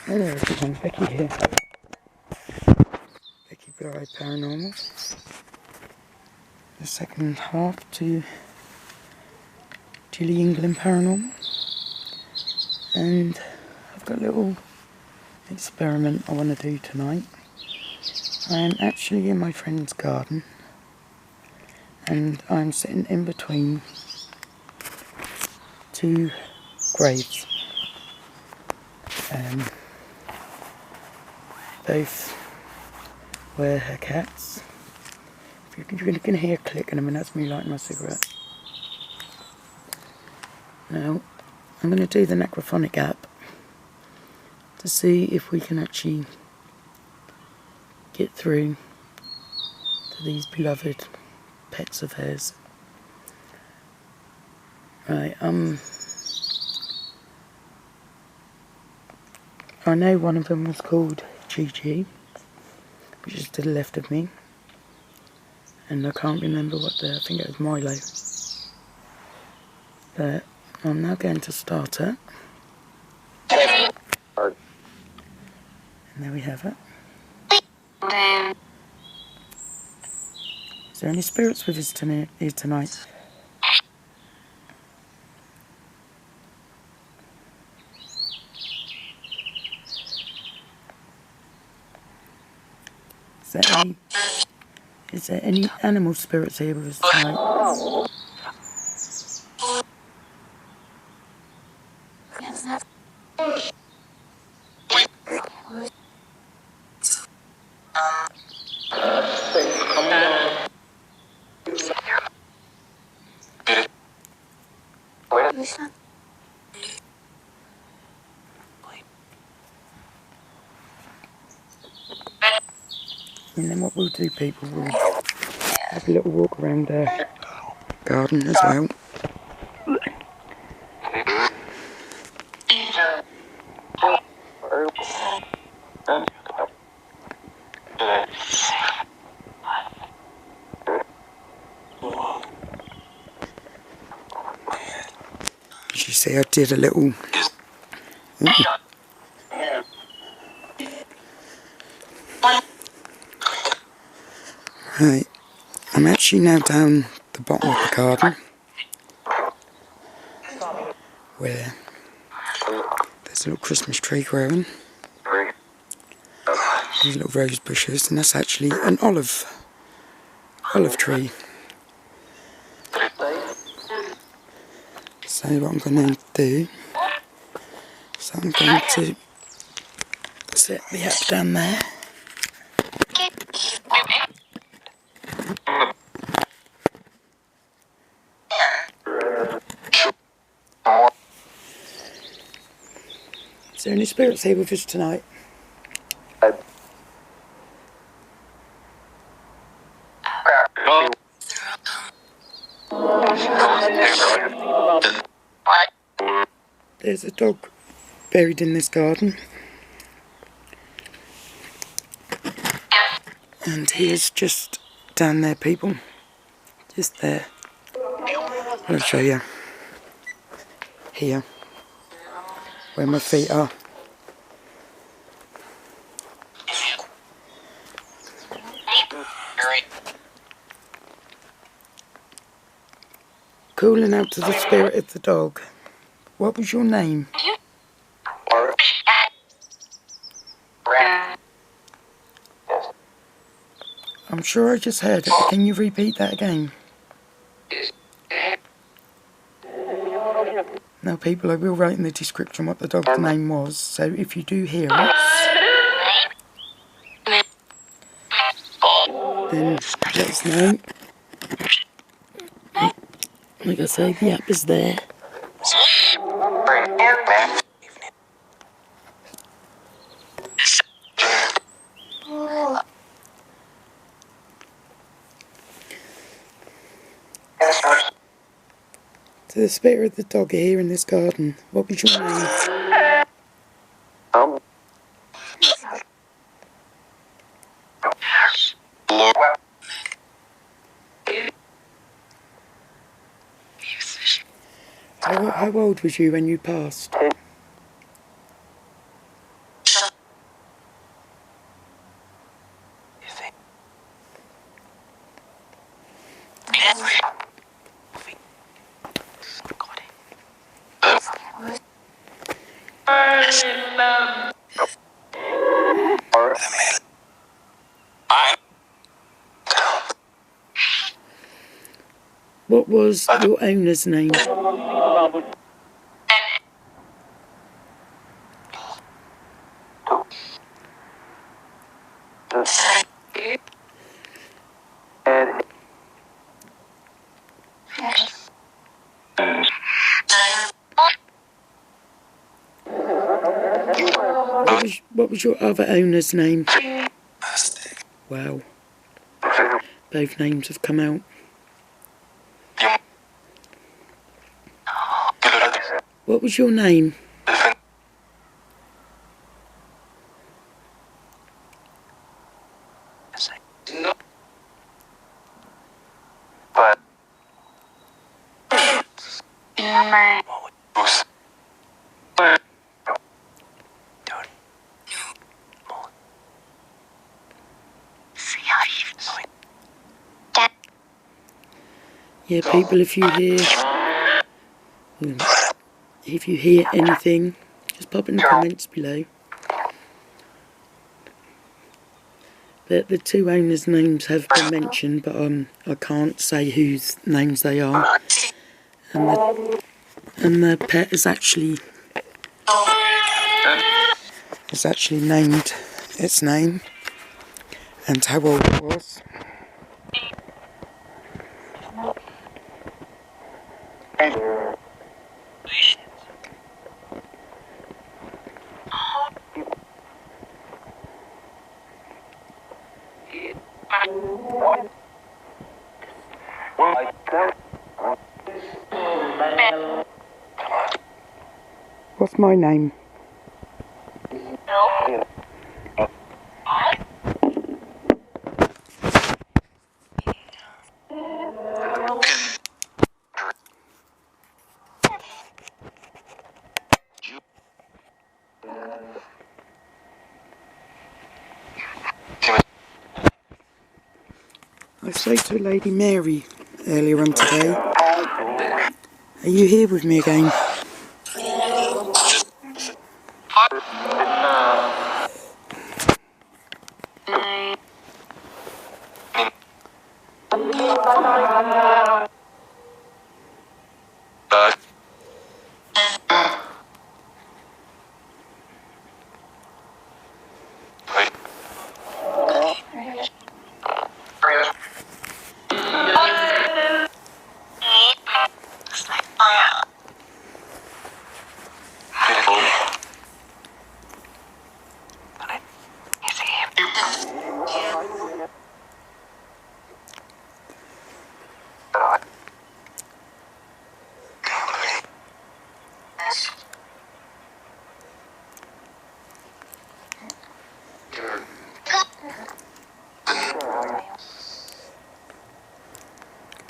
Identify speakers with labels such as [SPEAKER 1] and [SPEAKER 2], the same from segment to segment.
[SPEAKER 1] Hello everyone, Becky here. Becky Blue-Eyed Paranormal. The second half to Gilly England Paranormal. And I've got a little experiment I want to do tonight. I'm actually in my friend's garden and I'm sitting in between two graves. Both were her cats. You're going to hear a click in a minute, that's me lighting my cigarette. Now, I'm going to do the Necrophonic app to see if we can actually get through to these beloved pets of hers. Right, I know one of them was called Gigi, which is to the left of me, and I can't remember I think it was Milo. But I'm now going to start it. And there we have it. Is there any spirits with us here tonight? Is there any animal spirits here with us tonight? And then what we'll do, people, we'll have a little walk around the garden as well. As you see, I did a little... Right, I'm actually now down the bottom of the garden where there's a little Christmas tree growing. These little rose bushes, and that's actually an olive tree. So what I'm going to do is I'm going to set the app down there. Is there any spirits here with us tonight? There's a dog buried in this garden, and he is just down there, people, just there. I'll show you here where my feet are. Calling out to the spirit of the dog. What was your name? I'm sure I just heard it, but can you repeat that again? Now people, I will write in the description what the dog's name was, so if you do hear it, then let us know. Like I say, the app is there. To the spirit of the dog here in this garden, what was your name? How old was you when you passed? What was your owner's name? What was your other owner's name? Wow. Both names have come out. What was your name? Yeah, people, if you hear anything, just pop in the comments below. The two owners' names have been mentioned, but I can't say whose names they are. And the pet is actually named its name and how old it was. What's my name? I spoke to Lady Mary earlier on today. Are you here with me again?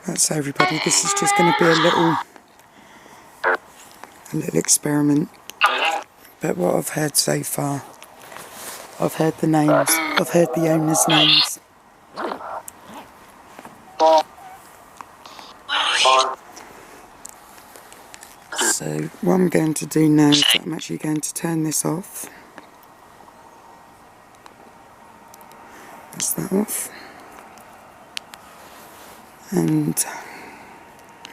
[SPEAKER 1] That's everybody, this is just going to be a little experiment. But what I've heard so far, I've heard the names, I've heard the owners' names. So what I'm going to do now is I'm actually going to turn this off. That's that off. And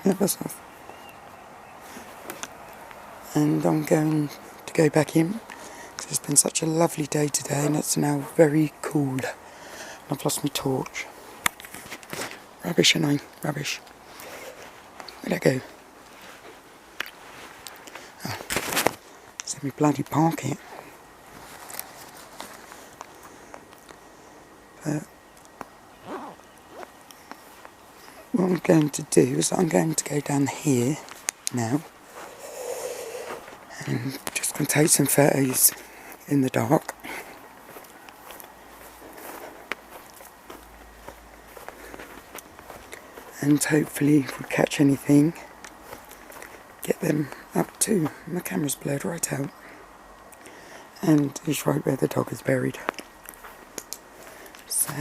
[SPEAKER 1] yeah, that's off. And I'm going to go back in because it's been such a lovely day today and it's now very cool. And I've lost my torch. Rubbish, and rubbish. Where'd I go? Oh, let me bloody park it. But what I'm going to do is I'm going to go down here now and just going to take some photos in the dark. And hopefully if we catch anything, get them up too. My camera's blurred right out. And it's right where the dog is buried. So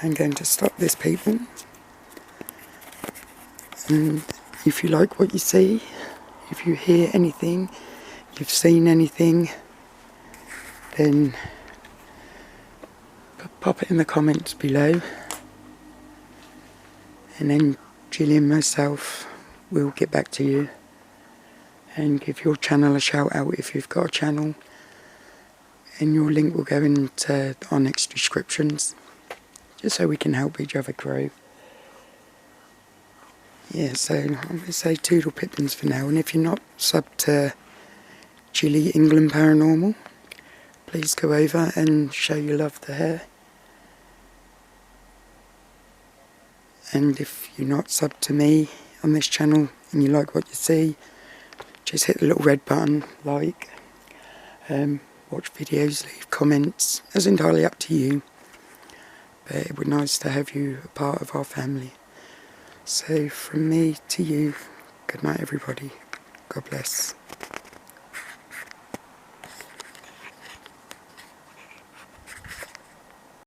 [SPEAKER 1] I'm going to stop this, people. And if you like what you see, if you hear anything, you've seen anything, then pop it in the comments below, and then Gillian and myself will get back to you and give your channel a shout out if you've got a channel, and your link will go into our next descriptions, just so we can help each other grow. Yeah, so I'm going to say toodle pippins for now, and if you're not subbed to Gilly England Paranormal, please go over and show your love to her. And if you're not subbed to me on this channel and you like what you see, just hit the little red button, like, watch videos, leave comments. It's entirely up to you, but it would be nice to have you a part of our family. So from me to you, good night everybody, God bless.